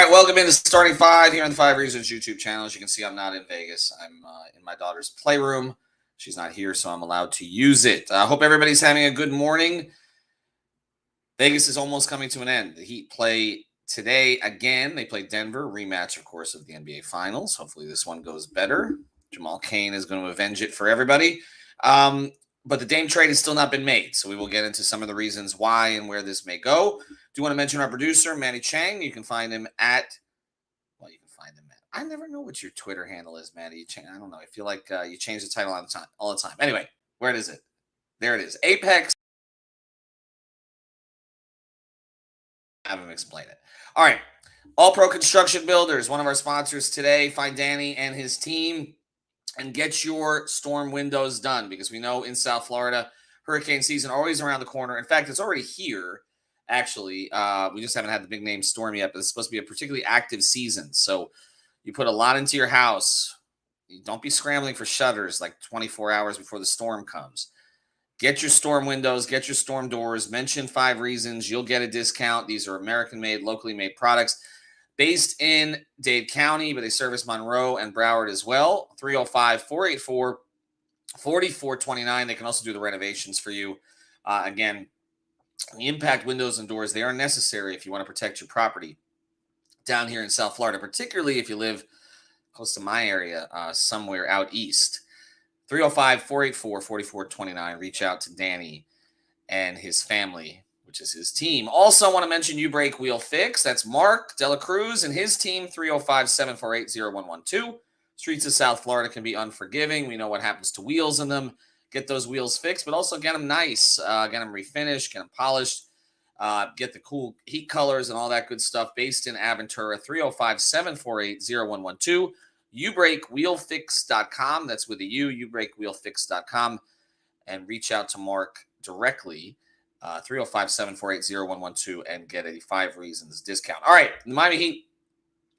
right, welcome into Starting Five here on the Five Reasons YouTube channel. As you can see, I'm not in Vegas. I'm in my daughter's playroom. She's not here, so I'm allowed to use it. I hope everybody's having a good morning. Vegas is almost coming to an end. The Heat play today again. They play Denver, rematch, of course, of the NBA Finals. Hopefully this one goes better. Jamal Cain is going to avenge it for everybody. But the Dame trade has still not been made, so we will get into some of the reasons why and where this may go. Do want to mention our producer, Manny Chang. You can find him at, I never know what your Twitter handle is, Manny Chang. I don't know. I feel like you change the title all the time. Anyway, where is it? There it is. Apex. Have him explain it. All right. All Pro Construction Builders, one of our sponsors today. Find Danny and his team and get your storm windows done, because we know in South Florida, hurricane season always around the corner. In fact, it's already here. Actually, we just haven't had the big name storm yet, but it's supposed to be a particularly active season. So you put a lot into your house. You don't be scrambling for shutters like 24 hours before the storm comes. Get your storm windows, get your storm doors. Mention 5 Reasons. You'll get a discount. These are American-made, locally made products based in Dade County, but they service Monroe and Broward as well. 305-484-4429. They can also do the renovations for you. Again, the impact windows and doors, they are necessary if you want to protect your property down here in South Florida, particularly if you live close to my area, somewhere out east. 305-484-4429. Reach out to Danny and his family, which is his team. Also, I want to mention You Break Wheel Fix. That's Mark Dela Cruz and his team, 305-748-0112. Streets of South Florida can be unforgiving. We know what happens to wheels in them. Get those wheels fixed, but also get them nice, get them refinished, get them polished, get the cool heat colors and all that good stuff. Based in Aventura, 305-748-0112. YouBreakWheelFix.com. That's with a U, YouBreakWheelFix.com. And reach out to Mark directly, 305-748-0112, and get a 5 Reasons discount. All right, the Miami Heat,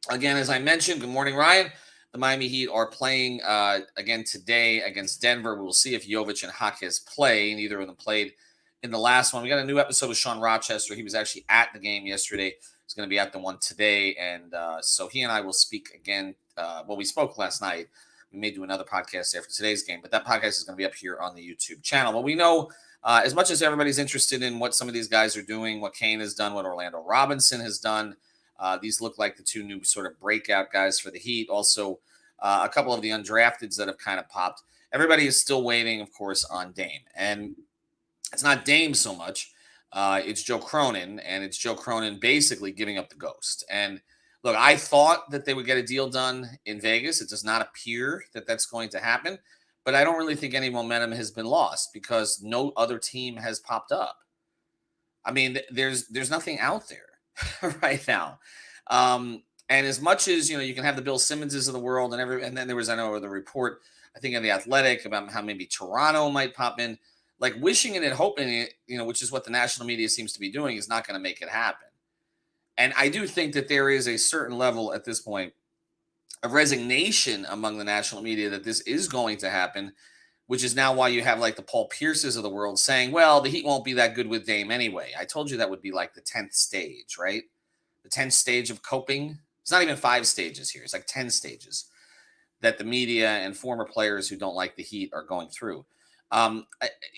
again, as I mentioned, good morning, Ryan. The Miami Heat are playing again today against Denver. We will see if Jovic and Jaquez play. Neither of them played in the last one. We got a new episode with Sean Rochester. He was actually at the game yesterday. He's going to be at the one today. And so he and I will speak again. We spoke last night. We may do another podcast after today's game, but that podcast is going to be up here on the YouTube channel. But we know as much as everybody's interested in what some of these guys are doing, what Kane has done, what Orlando Robinson has done, these look like the 2 new sort of breakout guys for the Heat. Also, a couple of the undrafteds that have kind of popped. Everybody is still waiting, of course, on Dame. And it's not Dame so much. It's Joe Cronin, and it's Joe Cronin basically giving up the ghost. And look, I thought that they would get a deal done in Vegas. It does not appear that that's going to happen. But I don't really think any momentum has been lost because no other team has popped up. I mean, there's nothing out there right now. And as much as, you can have the Bill Simmonses of the world and then there was, I know, the report, I think in The Athletic about how maybe Toronto might pop in, like wishing it and hoping it, which is what the national media seems to be doing, is not going to make it happen. And I do think that there is a certain level at this point of resignation among the national media that this is going to happen, which is now why you have like the Paul Pierces of the world saying, well, the Heat won't be that good with Dame anyway. I told you that would be like the 10th stage, right? The 10th stage of coping. It's not even 5 stages here. It's like 10 stages that the media and former players who don't like the Heat are going through.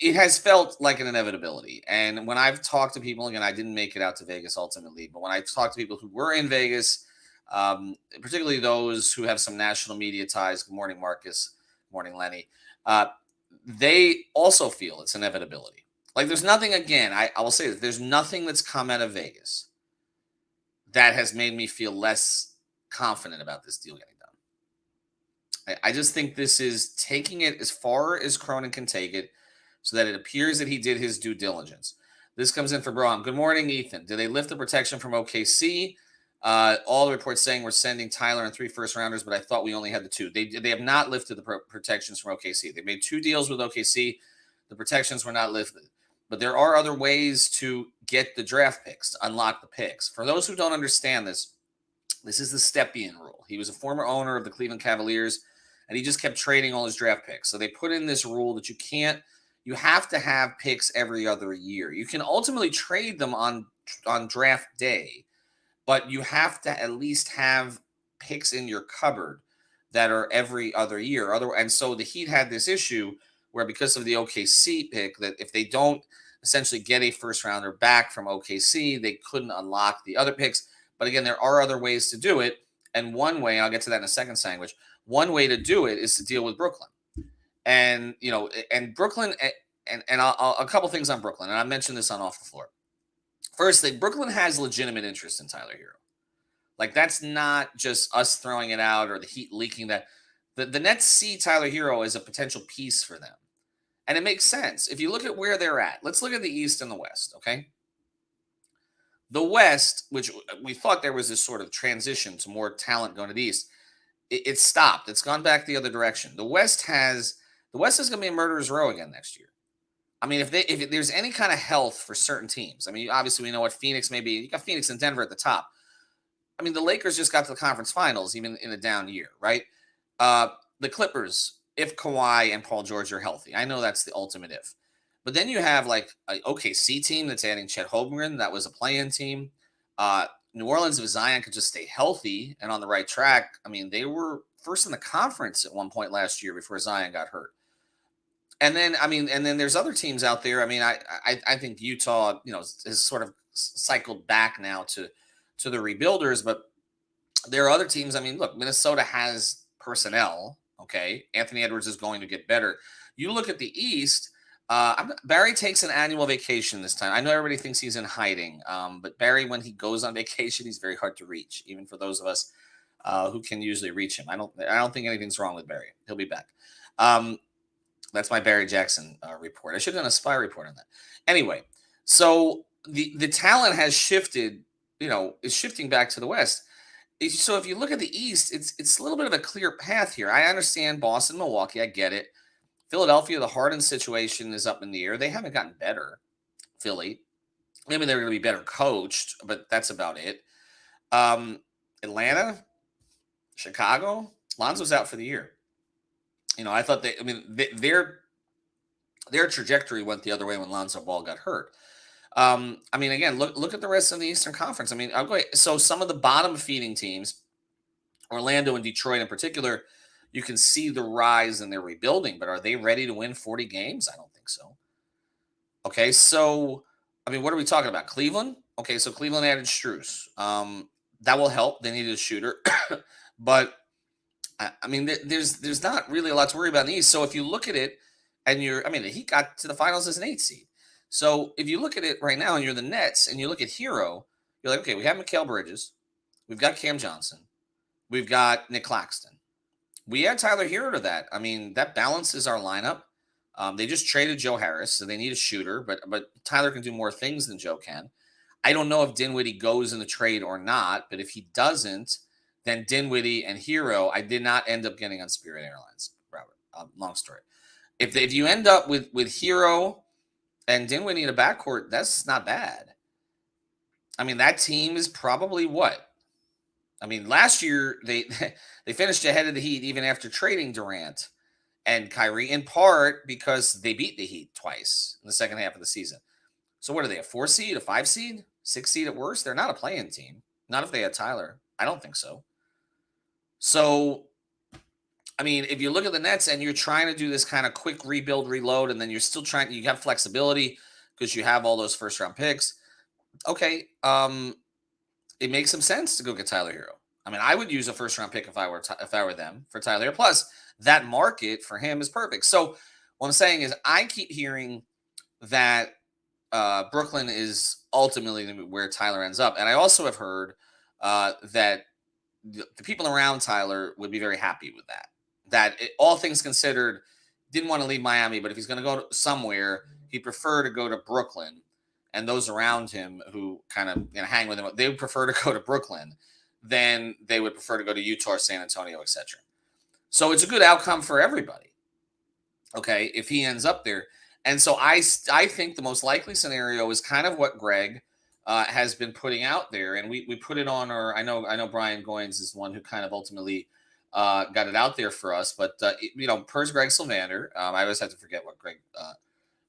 It has felt like an inevitability. And when I've talked to people, again, I didn't make it out to Vegas ultimately, but when I've talked to people who were in Vegas, particularly those who have some national media ties, good morning, Marcus, good morning, Lenny, they also feel it's inevitability. Like there's nothing, again, I will say this, there's nothing that's come out of Vegas that has made me feel less confident about this deal getting done. I just think this is taking it as far as Cronin can take it so that it appears that he did his due diligence. This comes in for Broham. Good morning, Ethan. Did they lift the protection from OKC? All the reports saying we're sending Tyler and 3 first-rounders, but I thought we only had the 2. They have not lifted the protections from OKC. They made 2 deals with OKC. The protections were not lifted. But there are other ways to get the draft picks, to unlock the picks. For those who don't understand this, this is the Stepien rule. He was a former owner of the Cleveland Cavaliers, and he just kept trading all his draft picks. So they put in this rule that you have to have picks every other year. You can ultimately trade them on draft day, but you have to at least have picks in your cupboard that are every other year. And so the Heat had this issue where because of the OKC pick, that if they don't essentially get a first rounder back from OKC, they couldn't unlock the other picks. But again, there are other ways to do it. And one way, I'll get to that in a second, Sandwich. One way to do it is to deal with Brooklyn. And, and Brooklyn, and I'll a couple things on Brooklyn. And I mentioned this on Off the Floor. First thing, Brooklyn has legitimate interest in Tyler Hero. Like, that's not just us throwing it out or the Heat leaking that. The Nets see Tyler Hero as a potential piece for them. And it makes sense. If you look at where they're at, let's look at the East and the West, okay? The West, which we thought there was this sort of transition to more talent going to the East, it stopped. It's gone back the other direction. The West is going to be a murderer's row again next year. I mean, if there's any kind of health for certain teams, I mean, obviously we know what Phoenix may be. You got Phoenix and Denver at the top. I mean, the Lakers just got to the conference finals, even in a down year, right? The Clippers, if Kawhi and Paul George are healthy, I know that's the ultimate if. But then you have like an OKC team that's adding Chet Holmgren. That was a play-in team. New Orleans, if Zion could just stay healthy and on the right track. I mean, they were first in the conference at one point last year before Zion got hurt. And then, there's other teams out there. I mean, I think Utah, has sort of cycled back now to the rebuilders, but there are other teams. I mean, look, Minnesota has personnel. Okay. Anthony Edwards is going to get better. You look at the East, Barry takes an annual vacation this time. I know everybody thinks he's in hiding, but Barry, when he goes on vacation, he's very hard to reach, even for those of us who can usually reach him. I don't think anything's wrong with Barry. He'll be back. That's my Barry Jackson report. I should have done a spy report on that. Anyway, so the talent has shifted, is shifting back to the West. So if you look at the East, it's a little bit of a clear path here. I understand Boston, Milwaukee. I get it. Philadelphia, the Harden situation is up in the air. They haven't gotten better. Philly, maybe they're going to be better coached, but that's about it. Atlanta, Chicago, Lonzo's out for the year. I thought their trajectory went the other way when Lonzo Ball got hurt. Again, look at the rest of the Eastern Conference. I mean, I'll go. So some of the bottom feeding teams, Orlando and Detroit in particular, you can see the rise in their rebuilding, but are they ready to win 40 games? I don't think so. Okay, so what are we talking about? Cleveland? Okay, so Cleveland added Strus. That will help. They needed a shooter, but there's not really a lot to worry about in the East. So if you look at it, and he got to the finals as an 8 seed. So if you look at it right now, and you're the Nets, and you look at Hero, you're like, okay, we have Mikal Bridges, we've got Cam Johnson, we've got Nick Claxton. We add Tyler Hero to that. That balances our lineup. They just traded Joe Harris, so they need a shooter, but Tyler can do more things than Joe can. I don't know if Dinwiddie goes in the trade or not, but if he doesn't, then Dinwiddie and Hero, I did not end up getting on Spirit Airlines, Robert. Long story. If you end up with Hero and Dinwiddie in a backcourt, that's not bad. That team is probably what? Last year they finished ahead of the Heat even after trading Durant and Kyrie, in part because they beat the Heat twice in the second half of the season. So what are they, a 4 seed, a 5 seed, 6 seed at worst? They're not a play-in team. Not if they had Tyler. I don't think so. So, if you look at the Nets and you're trying to do this kind of quick rebuild, reload, and then you're still you have flexibility because you have all those first-round picks. Okay, it makes some sense to go get Tyler Hero. I would use a first-round pick if I were them for Tyler Hero. Plus, that market for him is perfect. So, what I'm saying is, I keep hearing that Brooklyn is ultimately where Tyler ends up, and I also have heard that the people around Tyler would be very happy with that. All things considered, didn't want to leave Miami, but if he's going to go somewhere, he'd prefer to go to Brooklyn. And those around him who kind of hang with him, they would prefer to go to Brooklyn than they would prefer to go to Utah, San Antonio, etc. So it's a good outcome for everybody. Okay, if he ends up there. And so I think the most likely scenario is kind of what Greg has been putting out there, and we put it on. Or I know Brian Goins is one who kind of ultimately got it out there for us. But per Greg Sylvander, I always have to forget what Greg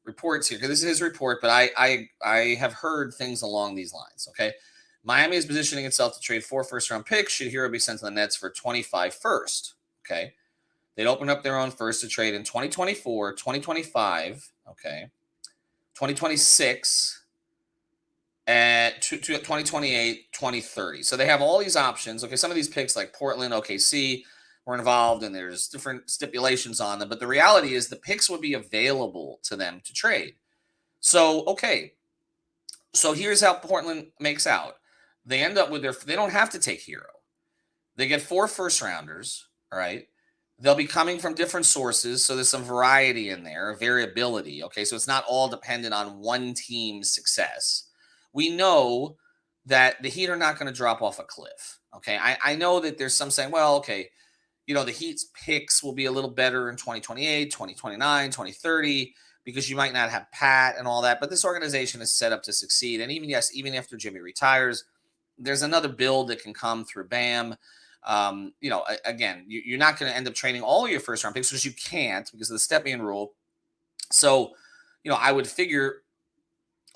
reports here because this is his report. But I have heard things along these lines. Okay, Miami is positioning itself to trade 4 first-round picks should Hero be sent to the Nets for 25 first. Okay. They'd open up their own first to trade in 2024, 2025, okay, 2026, at 2028, 2030. So they have all these options. Okay, some of these picks like Portland, OKC were involved, and there's different stipulations on them. But the reality is the picks would be available to them to trade. So, okay. So here's how Portland makes out. They end up with they don't have to take Hero. They get 4 first rounders, all right? They'll be coming from different sources, so there's some variety in there, variability, okay? So it's not all dependent on one team's success. We know that the Heat are not going to drop off a cliff, okay? I know that there's some saying, well, okay, the Heat's picks will be a little better in 2028, 2029, 2030, because you might not have Pat and all that, but this organization is set up to succeed. And even after Jimmy retires, there's another build that can come through Bam. Again, you're not going to end up trading all your first round picks because you can't because of the step-in rule. So, I would figure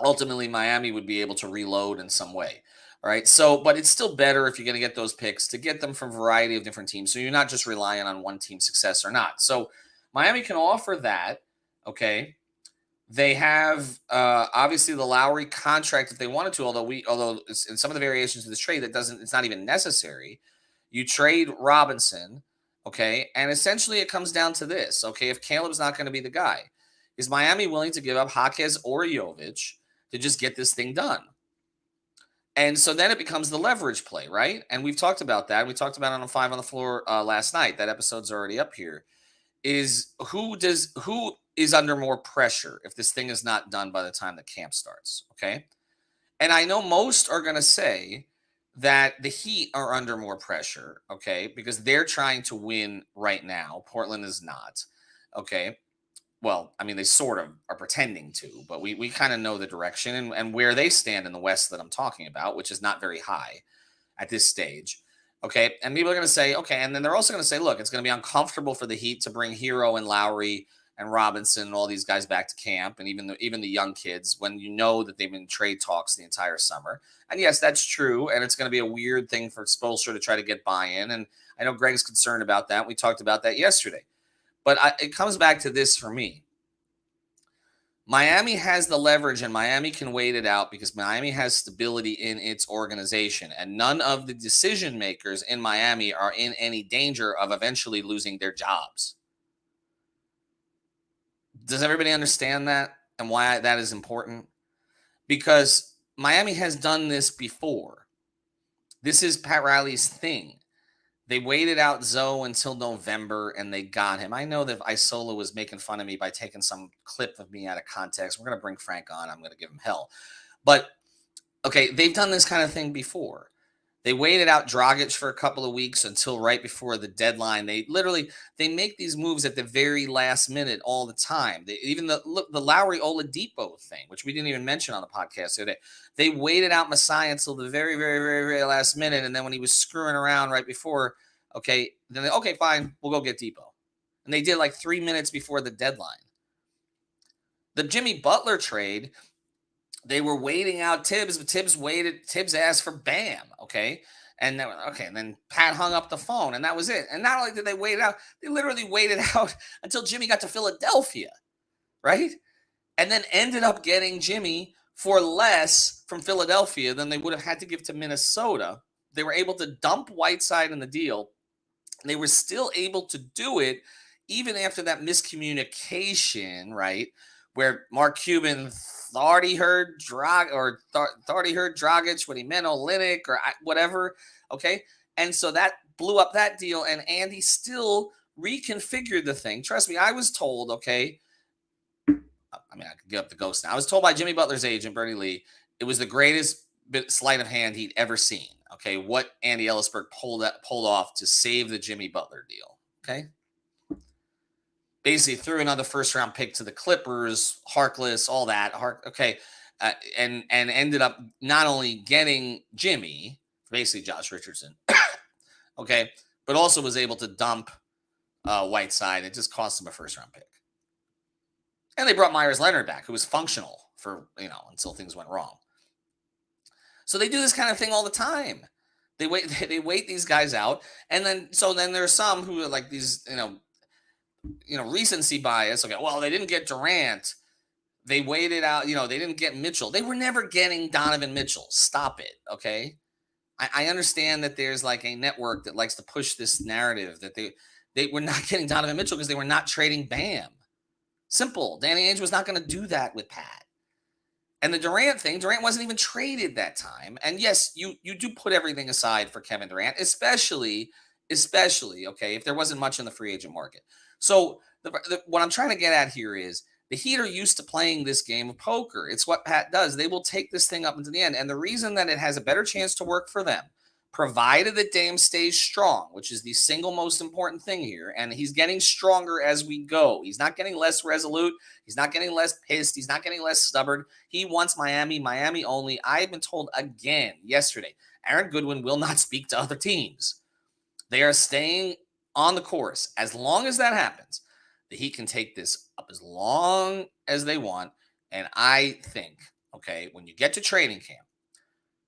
ultimately Miami would be able to reload in some way. All right. So, but it's still better if you're going to get those picks to get them from a variety of different teams. So you're not just relying on one team's success or not. So Miami can offer that. Okay. They have obviously the Lowry contract if they wanted to, although in some of the variations of this trade it's not even necessary. You trade Robinson, okay, and essentially it comes down to this, okay, if Caleb's not going to be the guy, is Miami willing to give up Jaquez or Jovic to just get this thing done? And so then it becomes the leverage play, right? And we've talked about that. We talked about it on 5 on the Floor last night. That episode's already up here. Is who is under more pressure if this thing is not done by the time the camp starts, okay? And I know most are going to say that the Heat are under more pressure, okay, because they're trying to win right now. Portland is not, okay? Well, I mean, they sort of are pretending to, but we kind of know the direction and where they stand in the West that I'm talking about, which is not very high at this stage. Okay. And people are going to say, okay. And then they're also going to say, look, it's going to be uncomfortable for the Heat to bring Hero and Lowry and Robinson and all these guys back to camp. And even the young kids, when you know that they've been in trade talks the entire summer. And yes, that's true. And it's going to be a weird thing for Spoelstra to try to get buy-in. And I know Greg's concerned about that. We talked about that yesterday. But it comes back to this for me. Miami has the leverage and Miami can wait it out because Miami has stability in its organization and none of the decision makers in Miami are in any danger of eventually losing their jobs. Does everybody understand that and why that is important? Because Miami has done this before. This is Pat Riley's thing. They waited out Zoe until November and they got him. I know that Isola was making fun of me by taking some clip of me out of context. We're going to bring Frank on. I'm going to give him hell. But, okay, they've done this kind of thing before. They waited out Dragic for a couple of weeks until right before the deadline. They make these moves at the very last minute all the time. Even the Lowry Oladipo thing, which we didn't even mention on the podcast the other day. They waited out Masai until the very, very, very, very last minute. And then when he was screwing around right before, okay, then okay, fine, we'll go get Depot. And they did like 3 minutes before the deadline. The Jimmy Butler trade, they were waiting out Tibbs, but Tibbs asked for Bam, okay? And then Pat hung up the phone, and that was it. And not only did they wait it out, they literally waited out until Jimmy got to Philadelphia, right? And then ended up getting Jimmy for less from Philadelphia than they would have had to give to Minnesota. They were able to dump Whiteside in the deal. They were still able to do it even after that miscommunication, right? Where Mark Cuban thought he heard Dragic when he meant Olynyk or whatever, okay? And so that blew up that deal, and Andy still reconfigured the thing. Trust me, I was told, okay, I mean, I could get up the ghost now. I was told by Jimmy Butler's agent, Bernie Lee, it was the greatest sleight of hand he'd ever seen, okay, what Andy Ellisberg pulled off to save the Jimmy Butler deal, okay? Basically threw another first-round pick to the Clippers, Harkless, all that. And ended up not only getting Jimmy, basically Josh Richardson, okay, but also was able to dump Whiteside. It just cost him a first-round pick. And they brought Myers Leonard back, who was functional for, until things went wrong. So they do this kind of thing all the time. They wait they wait these guys out, and then there's some who are like these, recency bias. Okay, well, they didn't get Durant. They waited out, they didn't get Mitchell. They were never getting Donovan Mitchell. Stop it, okay? I understand that there's like a network that likes to push this narrative that they were not getting Donovan Mitchell because they were not trading Bam. Simple. Danny Ainge was not going to do that with Pat. And the Durant thing, Durant wasn't even traded that time. And yes, you do put everything aside for Kevin Durant, especially, okay, if there wasn't much in the free agent market. So what I'm trying to get at here is the Heat are used to playing this game of poker. It's what Pat does. They will take this thing up into the end. And the reason that it has a better chance to work for them, provided that Dame stays strong, which is the single most important thing here, and he's getting stronger as we go. He's not getting less resolute. He's not getting less pissed. He's not getting less stubborn. He wants Miami, Miami only. I've been told again yesterday, Aaron Goodwin will not speak to other teams. They are staying on the course. As long as that happens, the Heat can take this up as long as they want. And I think, okay, when you get to training camp,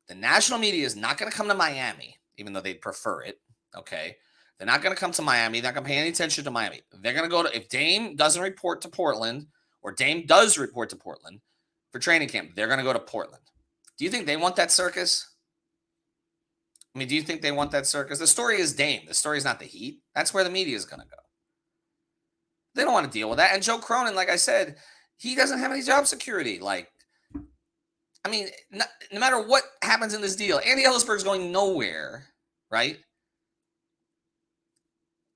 the national media is not going to come to Miami, even though they'd prefer it, okay? They're not going to come to Miami. They're not going to pay any attention to Miami. They're going to go to, if Dame doesn't report to Portland, or Dame does report to Portland for training camp, they're going to go to Portland. Do you think they want that circus? I mean, do you think they want that circus? The story is Dame. The story is not the Heat. That's where the media is going to go. They don't want to deal with that. And Joe Cronin, like I said, he doesn't have any job security. Like, I mean, no matter what happens in this deal, Andy Ellisberg's going nowhere, right?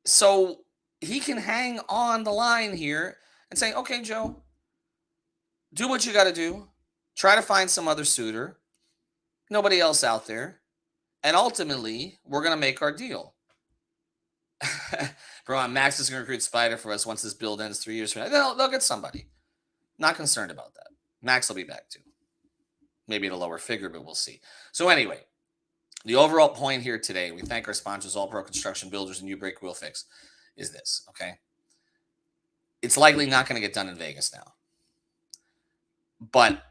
So he can hang on the line here and say, okay, Joe, do what you got to do. Try to find some other suitor. Nobody else out there. And ultimately, we're going to make our deal. Bro, Max is going to recruit Spider for us once this build ends 3 years from now. They'll get somebody. Not concerned about that. Max will be back too. Maybe at a lower figure, but we'll see. So anyway, the overall point here today, we thank our sponsors, All Pro Construction Builders and You Break Wheel Fix, is this, okay? It's likely not going to get done in Vegas now. But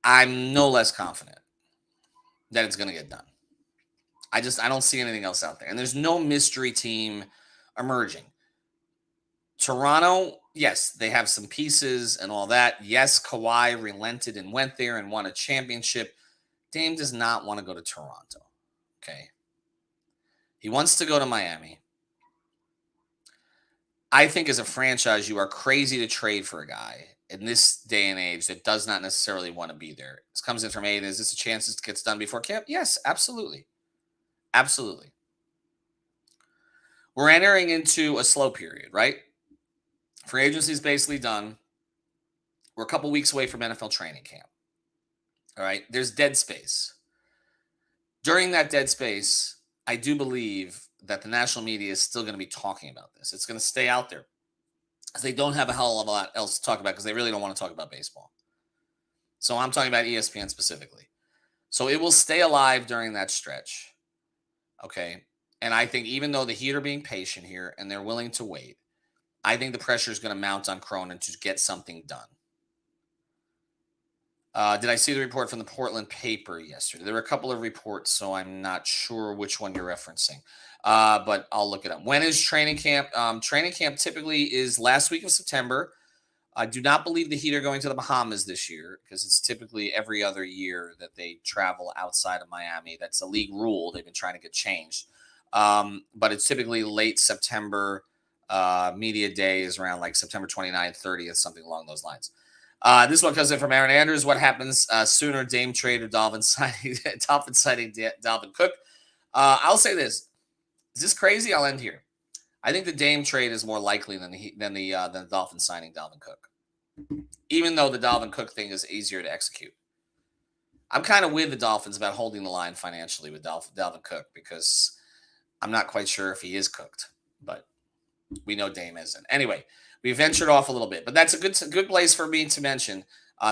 I'm no less confident that it's going to get done. I don't see anything else out there. And there's no mystery team emerging. Toronto, yes, they have some pieces and all that. Yes, Kawhi relented and went there and won a championship. Dame does not want to go to Toronto, okay? He wants to go to Miami. I think as a franchise, you are crazy to trade for a guy in this day and age that does not necessarily want to be there. This comes in from Aiden. Is this a chance this gets done before camp? Yes, absolutely. Absolutely. We're entering into a slow period, right? Free agency is basically done. We're a couple weeks away from NFL training camp. All right. There's dead space. During that dead space, I do believe that the national media is still going to be talking about this. It's going to stay out there because they don't have a hell of a lot else to talk about because they really don't want to talk about baseball. So I'm talking about ESPN specifically. So it will stay alive during that stretch. Okay. And I think even though the Heat are being patient here and they're willing to wait, I think the pressure is going to mount on Cronin to get something done. Did I see the report from the Portland paper yesterday? There were a couple of reports, so I'm not sure which one you're referencing. But I'll look it up. When is training camp? Training camp typically is last week of September. I do not believe the Heat are going to the Bahamas this year because it's typically every other year that they travel outside of Miami. That's a league rule. They've been trying to get changed. But it's typically late September. Media day is around like September 29th, 30th, something along those lines. This one comes in from Aaron Andrews. What happens sooner, Dame trade or Dolphins signing Dalvin Cook? I'll say this. Is this crazy? I'll end here. I think the Dame trade is more likely than the Dolphins signing Dalvin Cook. Even though the Dalvin Cook thing is easier to execute. I'm kind of with the Dolphins about holding the line financially with Dalvin Cook because I'm not quite sure if he is cooked, but we know Dame isn't. Anyway, we ventured off a little bit, but that's a good place for me to mention.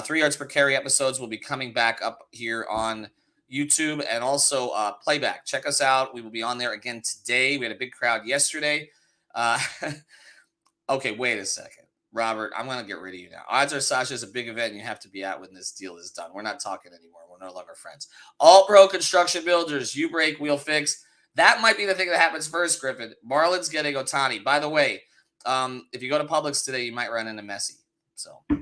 3 yards per carry episodes will be coming back up here on YouTube and also playback. Check us out. We will be on there again today. We had a big crowd yesterday. Okay, wait a second. Robert, I'm going to get rid of you now. Odds are Sasha's a big event and you have to be at when this deal is done. We're not talking anymore. We're no longer friends. All Pro Construction Builders, you break, we'll fix. That might be the thing that happens first, Griffin. Marlins getting Ohtani. By the way, if you go to Publix today, you might run into Messi. So I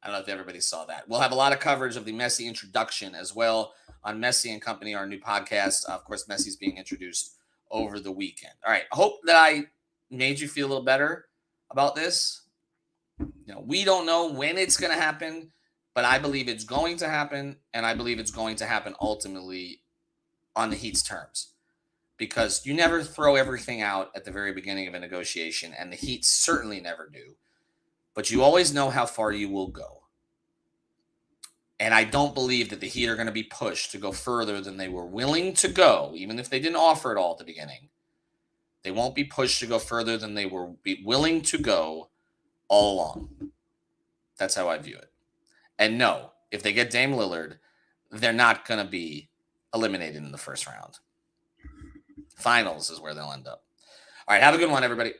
don't know if everybody saw that. We'll have a lot of coverage of the Messi introduction as well on Messi and Company, our new podcast. Of course, Messi's being introduced over the weekend. All right. I hope that I made you feel a little better about this. We don't know when it's going to happen, but I believe it's going to happen, and I believe it's going to happen ultimately on the Heat's terms. Because you never throw everything out at the very beginning of a negotiation, and the Heat certainly never do. But you always know how far you will go. And I don't believe that the Heat are going to be pushed to go further than they were willing to go, even if they didn't offer it all at the beginning. They won't be pushed to go further than they were willing to go all along. That's how I view it. And no, if they get Dame Lillard, they're not going to be eliminated in the first round. Finals is where they'll end up. All right, have a good one, everybody.